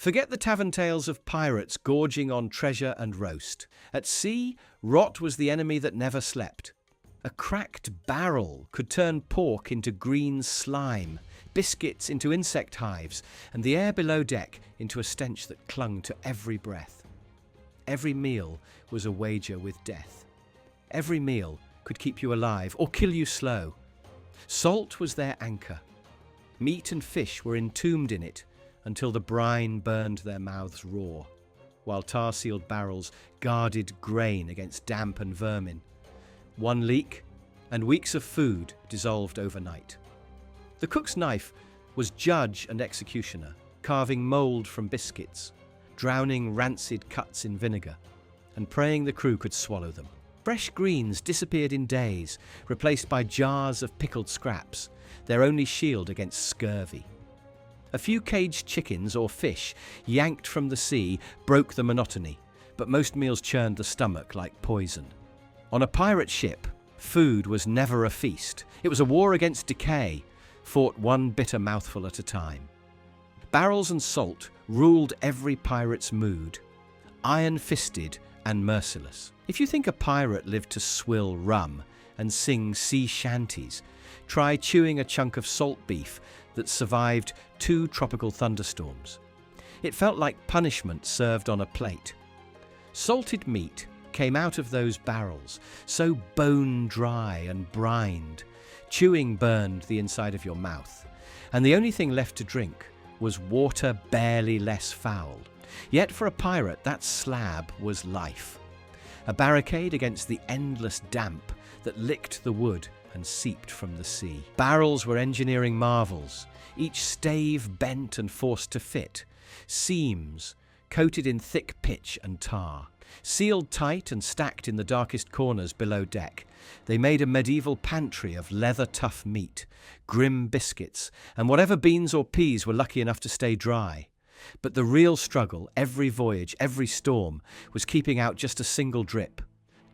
Forget the tavern tales of pirates gorging on treasure and roast. At sea, rot was the enemy that never slept. A cracked barrel could turn pork into green slime, biscuits into insect hives, and the air below deck into a stench that clung to every breath. Every meal was a wager with death. Every meal could keep you alive or kill you slow. Salt was their anchor. Meat and fish were entombed in it until the brine burned their mouths raw, while tar-sealed barrels guarded grain against damp and vermin. One leak, and weeks of food dissolved overnight. The cook's knife was judge and executioner, carving mould from biscuits, drowning rancid cuts in vinegar, and praying the crew could swallow them. Fresh greens disappeared in days, replaced by jars of pickled scraps, their only shield against scurvy. A few caged chickens or fish yanked from the sea broke the monotony, but most meals churned the stomach like poison. On a pirate ship, food was never a feast. It was a war against decay, fought one bitter mouthful at a time. Barrels and salt ruled every pirate's mood, iron-fisted and merciless. If you think a pirate lived to swill rum and sing sea shanties, try chewing a chunk of salt beef that survived 2 tropical thunderstorms. It felt like punishment served on a plate. Salted meat came out of those barrels, so bone-dry and brined. Chewing burned the inside of your mouth, and the only thing left to drink was water barely less foul. Yet for a pirate, that slab was life. A barricade against the endless damp that licked the wood and seeped from the sea. Barrels were engineering marvels, each stave bent and forced to fit. Seams coated in thick pitch and tar. Sealed tight and stacked in the darkest corners below deck, they made a medieval pantry of leather-tough meat, grim biscuits, and whatever beans or peas were lucky enough to stay dry. But the real struggle, every voyage, every storm, was keeping out just a single drip.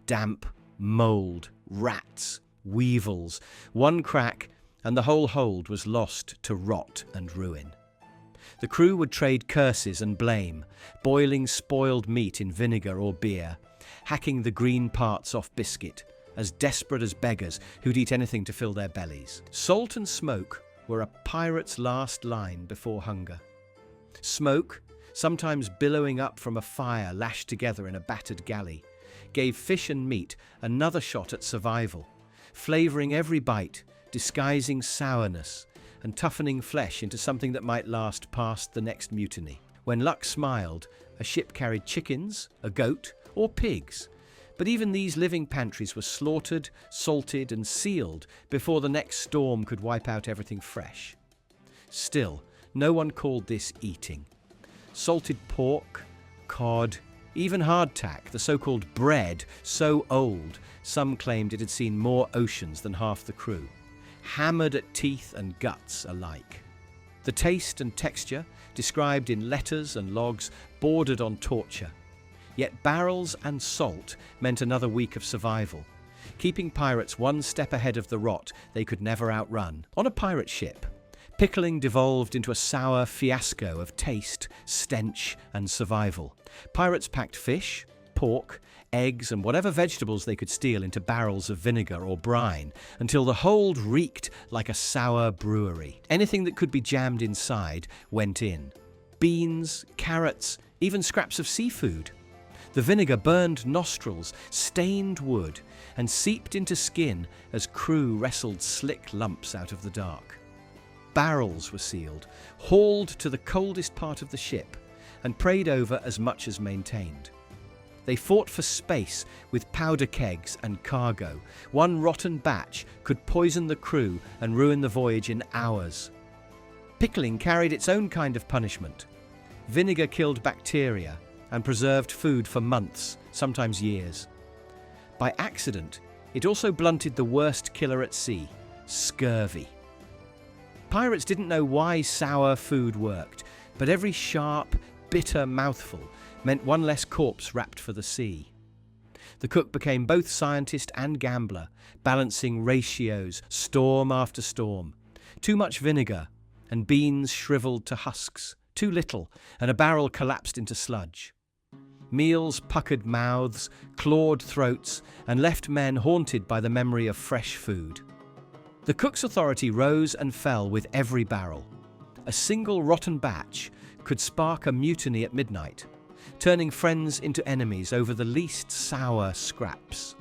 Damp, mould, rats, weevils. One crack, and the whole hold was lost to rot and ruin. The crew would trade curses and blame, boiling spoiled meat in vinegar or beer, hacking the green parts off biscuit, as desperate as beggars who'd eat anything to fill their bellies. Salt and smoke were a pirate's last line before hunger. Smoke, sometimes billowing up from a fire lashed together in a battered galley, gave fish and meat another shot at survival, flavouring every bite, disguising sourness, and toughening flesh into something that might last past the next mutiny. When luck smiled, a ship carried chickens, a goat, or pigs, but even these living pantries were slaughtered, salted, and sealed before the next storm could wipe out everything fresh. Still, no one called this eating. Salted pork, cod, even hardtack, the so-called bread, so old, some claimed it had seen more oceans than half the crew, hammered at teeth and guts alike. The taste and texture, described in letters and logs, bordered on torture. Yet barrels and salt meant another week of survival, keeping pirates one step ahead of the rot they could never outrun. On a pirate ship, pickling devolved into a sour fiasco of taste, stench, and survival. Pirates packed fish, pork, eggs, and whatever vegetables they could steal into barrels of vinegar or brine, until the hold reeked like a sour brewery. Anything that could be jammed inside went in. Beans, carrots, even scraps of seafood. The vinegar burned nostrils, stained wood, and seeped into skin as crew wrestled slick lumps out of the dark. Barrels were sealed, hauled to the coldest part of the ship, and prayed over as much as maintained. They fought for space with powder kegs and cargo. One rotten batch could poison the crew and ruin the voyage in hours. Pickling carried its own kind of punishment. Vinegar killed bacteria and preserved food for months, sometimes years. By accident, it also blunted the worst killer at sea, scurvy. Pirates didn't know why sour food worked, but every sharp, bitter mouthful meant one less corpse wrapped for the sea. The cook became both scientist and gambler, balancing ratios, storm after storm. Too much vinegar, and beans shriveled to husks. too little, and a barrel collapsed into sludge. Meals puckered mouths, clawed throats, and left men haunted by the memory of fresh food. The cook's authority rose and fell with every barrel. A single rotten batch could spark a mutiny at midnight, turning friends into enemies over the least sour scraps.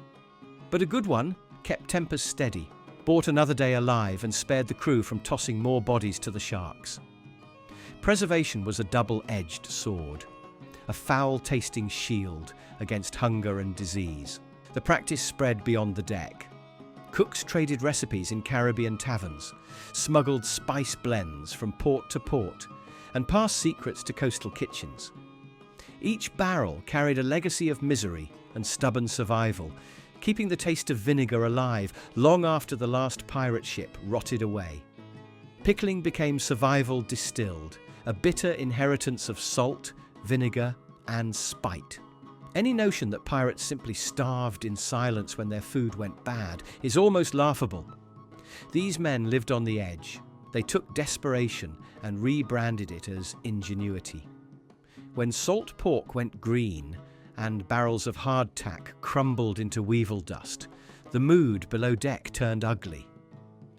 But a good one kept tempers steady, bought another day alive, and spared the crew from tossing more bodies to the sharks. Preservation was a double-edged sword, a foul-tasting shield against hunger and disease. The practice spread beyond the deck. Cooks traded recipes in Caribbean taverns, smuggled spice blends from port to port, and passed secrets to coastal kitchens. Each barrel carried a legacy of misery and stubborn survival, keeping the taste of vinegar alive long after the last pirate ship rotted away. Pickling became survival distilled, a bitter inheritance of salt, vinegar, and spite. Any notion that pirates simply starved in silence when their food went bad is almost laughable. These men lived on the edge. They took desperation and rebranded it as ingenuity. When salt pork went green and barrels of hardtack crumbled into weevil dust, the mood below deck turned ugly.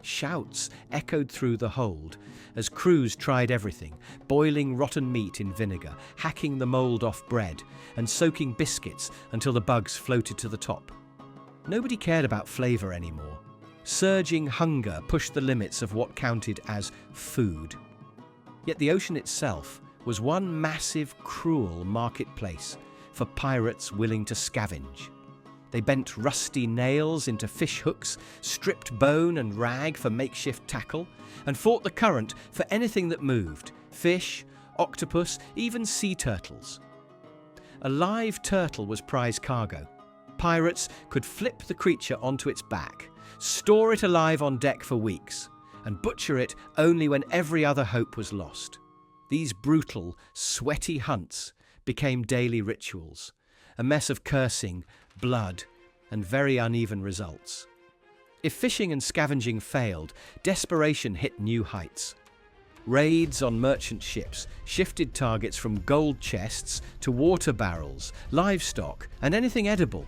Shouts echoed through the hold as crews tried everything, boiling rotten meat in vinegar, hacking the mould off bread, and soaking biscuits until the bugs floated to the top. Nobody cared about flavour anymore. Surging hunger pushed the limits of what counted as food. Yet the ocean itself was one massive, cruel marketplace for pirates willing to scavenge. They bent rusty nails into fish hooks, stripped bone and rag for makeshift tackle, and fought the current for anything that moved: fish, octopus, even sea turtles. A live turtle was prize cargo. Pirates could flip the creature onto its back, store it alive on deck for weeks, and butcher it only when every other hope was lost. These brutal, sweaty hunts became daily rituals, a mess of cursing, blood, and very uneven results. If fishing and scavenging failed, desperation hit new heights. Raids on merchant ships shifted targets from gold chests to water barrels, livestock, and anything edible.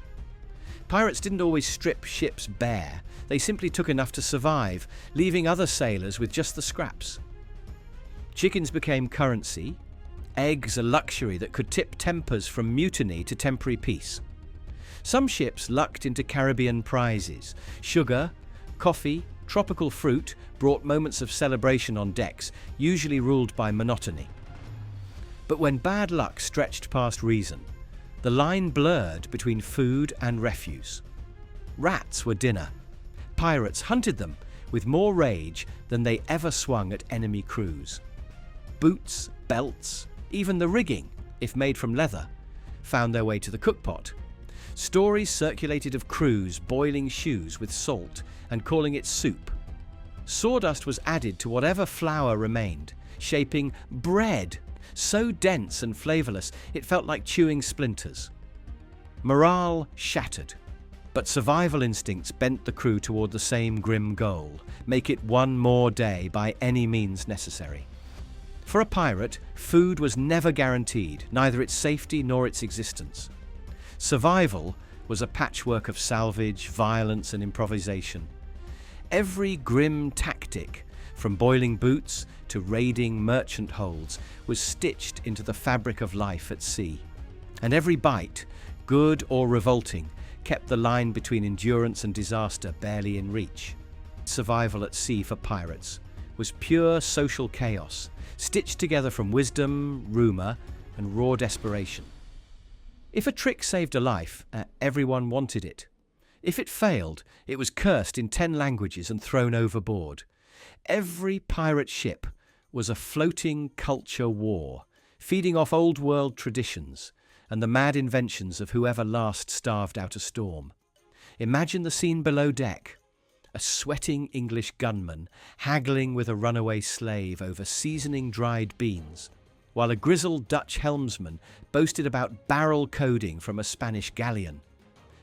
Pirates didn't always strip ships bare. They simply took enough to survive, leaving other sailors with just the scraps. Chickens became currency, eggs a luxury that could tip tempers from mutiny to temporary peace. Some ships lucked into Caribbean prizes. Sugar, coffee, tropical fruit brought moments of celebration on decks, usually ruled by monotony. But when bad luck stretched past reason, the line blurred between food and refuse. Rats were dinner. Pirates hunted them with more rage than they ever swung at enemy crews. Boots, belts, even the rigging, if made from leather, found their way to the cookpot. Stories circulated of crews boiling shoes with salt and calling it soup. Sawdust was added to whatever flour remained, shaping bread so dense and flavourless it felt like chewing splinters. Morale shattered, but survival instincts bent the crew toward the same grim goal: make it one more day by any means necessary. For a pirate, food was never guaranteed, neither its safety nor its existence. Survival was a patchwork of salvage, violence, and improvisation. Every grim tactic, from boiling boots to raiding merchant holds, was stitched into the fabric of life at sea. And every bite, good or revolting, kept the line between endurance and disaster barely in reach. Survival at sea for pirates was pure social chaos, stitched together from wisdom, rumour, and raw desperation. If a trick saved a life, everyone wanted it. If it failed, it was cursed in 10 languages and thrown overboard. Every pirate ship was a floating culture war, feeding off old-world traditions and the mad inventions of whoever last starved out a storm. Imagine the scene below deck: a sweating English gunman haggling with a runaway slave over seasoning dried beans, while a grizzled Dutch helmsman boasted about barrel coding from a Spanish galleon.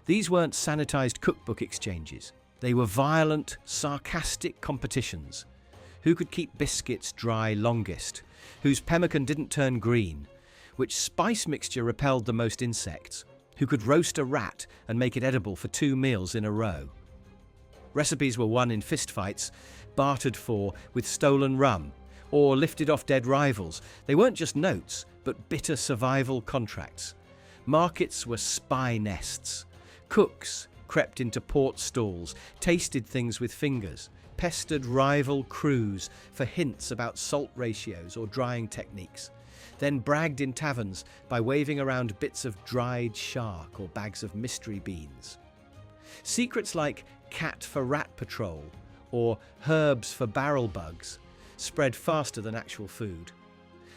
These weren't sanitized cookbook exchanges. They were violent, sarcastic competitions. Who could keep biscuits dry longest? whose pemmican didn't turn green, which spice mixture repelled the most insects, who could roast a rat and make it edible for 2 meals in a row. Recipes were won in fistfights, bartered for with stolen rum, or lifted off dead rivals. They weren't just notes, but bitter survival contracts. Markets were spy nests. Cooks crept into port stalls, tasted things with fingers, pestered rival crews for hints about salt ratios or drying techniques, then bragged in taverns by waving around bits of dried shark or bags of mystery beans. Secrets like cat for rat patrol or herbs for barrel bugs spread faster than actual food.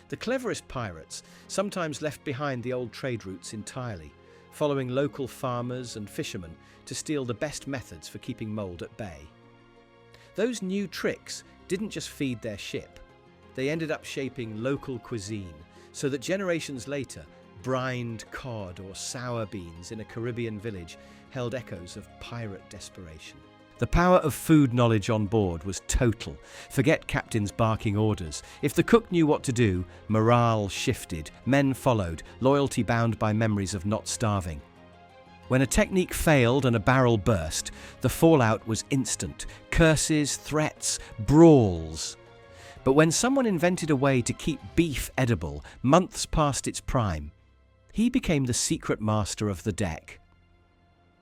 The cleverest pirates sometimes left behind the old trade routes entirely, following local farmers and fishermen to steal the best methods for keeping mould at bay. Those new tricks didn't just feed their ship, they ended up shaping local cuisine, so that generations later, brined cod or sour beans in a Caribbean village held echoes of pirate desperation. The power of food knowledge on board was total. Forget captains barking orders. If the cook knew what to do, morale shifted, men followed, loyalty bound by memories of not starving. When a technique failed and a barrel burst, the fallout was instant. Curses, threats, brawls. But when someone invented a way to keep beef edible months past its prime, he became the secret master of the deck.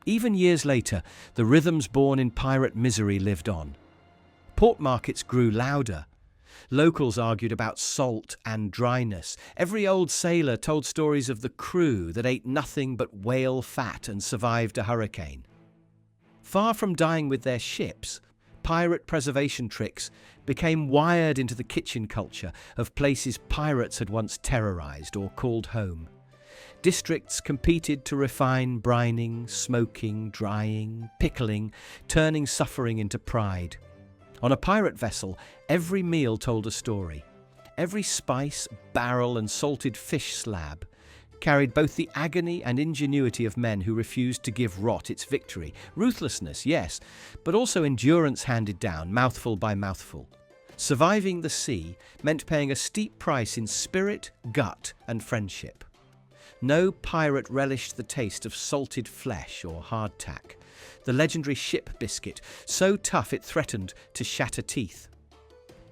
Even years later, the rhythms born in pirate misery lived on. Port markets grew louder. Locals argued about salt and dryness. Every old sailor told stories of the crew that ate nothing but whale fat and survived a hurricane. Far from dying with their ships, pirate preservation tricks became wired into the kitchen culture of places pirates had once terrorized or called home. Districts competed to refine brining, smoking, drying, pickling, turning suffering into pride. On a pirate vessel, every meal told a story. Every spice, barrel, and salted fish slab carried both the agony and ingenuity of men who refused to give rot its victory. Ruthlessness, yes, but also endurance handed down, mouthful by mouthful. Surviving the sea meant paying a steep price in spirit, gut, and friendship. No pirate relished the taste of salted flesh or hardtack, the legendary ship biscuit, so tough it threatened to shatter teeth.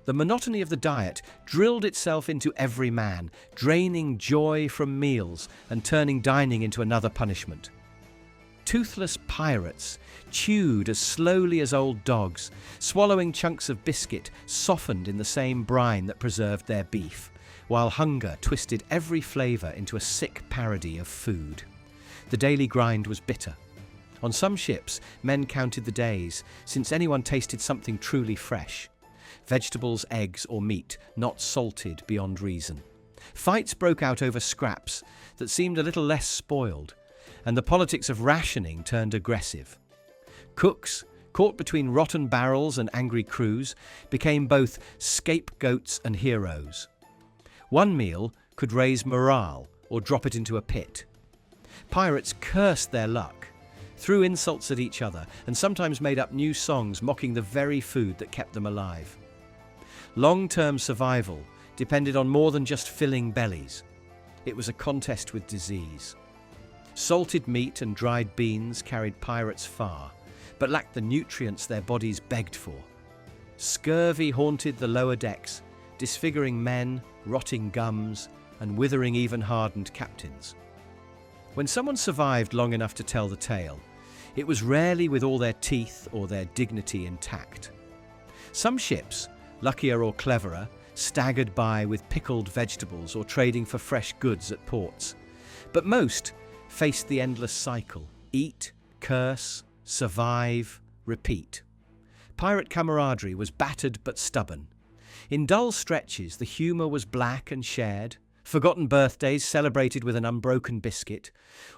The monotony of the diet drilled itself into every man, draining joy from meals and turning dining into another punishment. Toothless pirates chewed as slowly as old dogs, swallowing chunks of biscuit softened in the same brine that preserved their beef, while hunger twisted every flavour into a sick parody of food. The daily grind was bitter. On some ships, men counted the days, since anyone tasted something truly fresh. Vegetables, eggs, or meat, not salted beyond reason. Fights broke out over scraps that seemed a little less spoiled, and the politics of rationing turned aggressive. Cooks, caught between rotten barrels and angry crews, became both scapegoats and heroes. One meal could raise morale or drop it into a pit. Pirates cursed their luck, threw insults at each other, and sometimes made up new songs mocking the very food that kept them alive. Long-term survival depended on more than just filling bellies. It was a contest with disease. Salted meat and dried beans carried pirates far, but lacked the nutrients their bodies begged for. Scurvy haunted the lower decks, disfiguring men, rotting gums, and withering even hardened captains. When someone survived long enough to tell the tale, it was rarely with all their teeth or their dignity intact. Some ships, luckier or cleverer, staggered by with pickled vegetables or trading for fresh goods at ports. But most faced the endless cycle: eat, curse, survive, repeat. Pirate camaraderie was battered but stubborn. In dull stretches, the humour was black and shared, forgotten birthdays celebrated with an unbroken biscuit,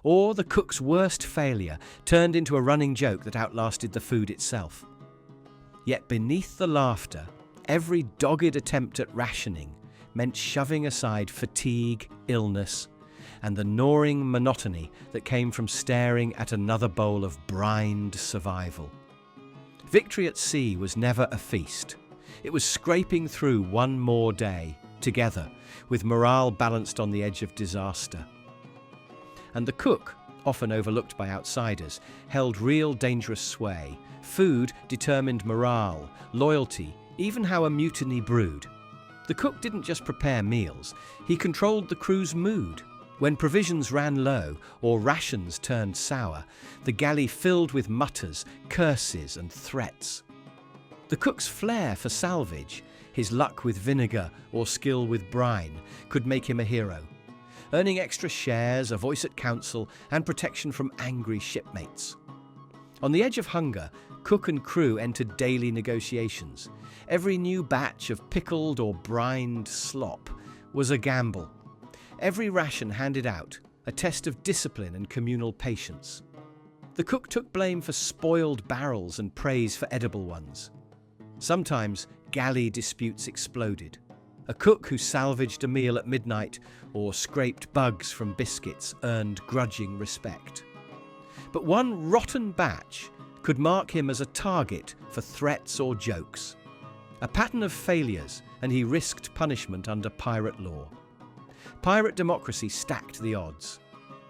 or the cook's worst failure turned into a running joke that outlasted the food itself. Yet beneath the laughter, every dogged attempt at rationing meant shoving aside fatigue, illness, and the gnawing monotony that came from staring at another bowl of brined survival. Victory at sea was never a feast. It was scraping through one more day, together, with morale balanced on the edge of disaster. And the cook, often overlooked by outsiders, held real dangerous sway. Food determined morale, loyalty, even how a mutiny brewed. The cook didn't just prepare meals, he controlled the crew's mood. When provisions ran low or rations turned sour, the galley filled with mutters, curses and threats. The cook's flair for salvage, his luck with vinegar or skill with brine, could make him a hero, earning extra shares, a voice at council and protection from angry shipmates. On the edge of hunger, cook and crew entered daily negotiations. Every new batch of pickled or brined slop was a gamble. Every ration handed out, a test of discipline and communal patience. The cook took blame for spoiled barrels and praise for edible ones. Sometimes galley disputes exploded. A cook who salvaged a meal at midnight or scraped bugs from biscuits earned grudging respect. But one rotten batch could mark him as a target for threats or jokes. A pattern of failures, and he risked punishment under pirate law. Pirate democracy stacked the odds.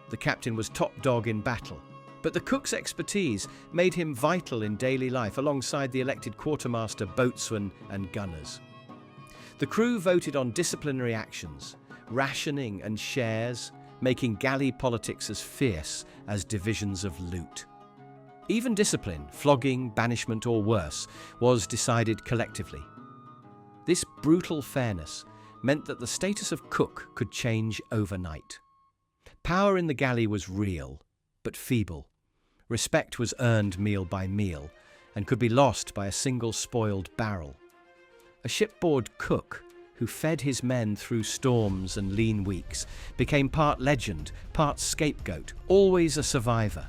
The captain was top dog in battle, but the cook's expertise made him vital in daily life alongside the elected quartermaster, boatswain and gunners. The crew voted on disciplinary actions, rationing and shares, making galley politics as fierce as divisions of loot. Even discipline, flogging, banishment or worse, was decided collectively. This brutal fairness meant that the status of cook could change overnight. Power in the galley was real, but feeble. Respect was earned meal by meal and could be lost by a single spoiled barrel. A shipboard cook who fed his men through storms and lean weeks became part legend, part scapegoat, always a survivor.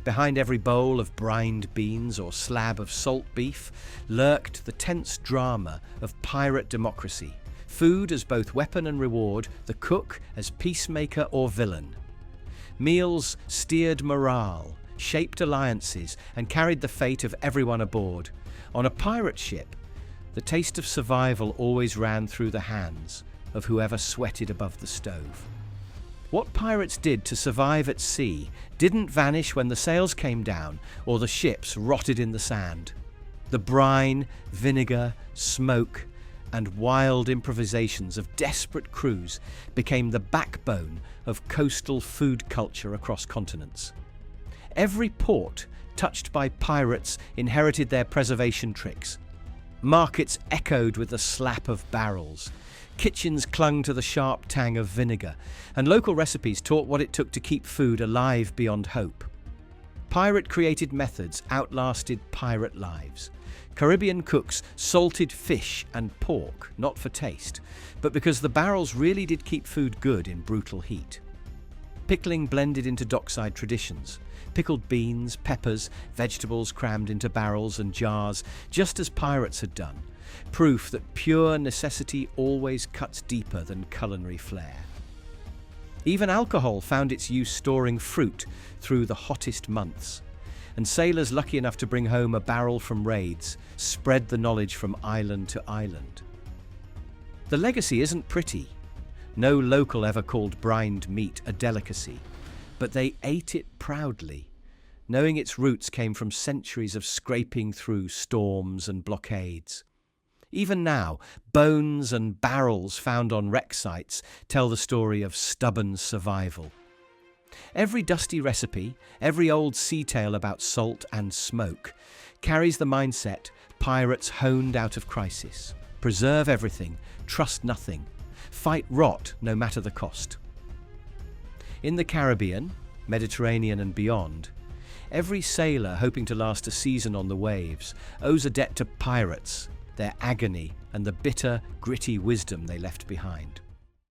Behind every bowl of brined beans or slab of salt beef lurked the tense drama of pirate democracy. Food as both weapon and reward, the cook as peacemaker or villain. Meals steered morale, shaped alliances, and carried the fate of everyone aboard. On a pirate ship, the taste of survival always ran through the hands of whoever sweated above the stove. What pirates did to survive at sea didn't vanish when the sails came down or the ships rotted in the sand. The brine, vinegar, smoke, and wild improvisations of desperate crews became the backbone of coastal food culture across continents. Every port touched by pirates inherited their preservation tricks. Markets echoed with the slap of barrels. Kitchens clung to the sharp tang of vinegar, and local recipes taught what it took to keep food alive beyond hope. Pirate-created methods outlasted pirate lives. Caribbean cooks salted fish and pork, not for taste, but because the barrels really did keep food good in brutal heat. Pickling blended into dockside traditions. Pickled beans, peppers, vegetables crammed into barrels and jars, just as pirates had done. Proof that pure necessity always cuts deeper than culinary flair. Even alcohol found its use storing fruit through the hottest months, and sailors lucky enough to bring home a barrel from raids spread the knowledge from island to island. The legacy isn't pretty. No local ever called brined meat a delicacy, but they ate it proudly, knowing its roots came from centuries of scraping through storms and blockades. Even now, bones and barrels found on wreck sites tell the story of stubborn survival. Every dusty recipe, every old sea tale about salt and smoke, carries the mindset pirates honed out of crisis. Preserve everything, trust nothing, fight rot no matter the cost. In the Caribbean, Mediterranean and beyond, every sailor hoping to last a season on the waves owes a debt to pirates, their agony and the bitter, gritty wisdom they left behind.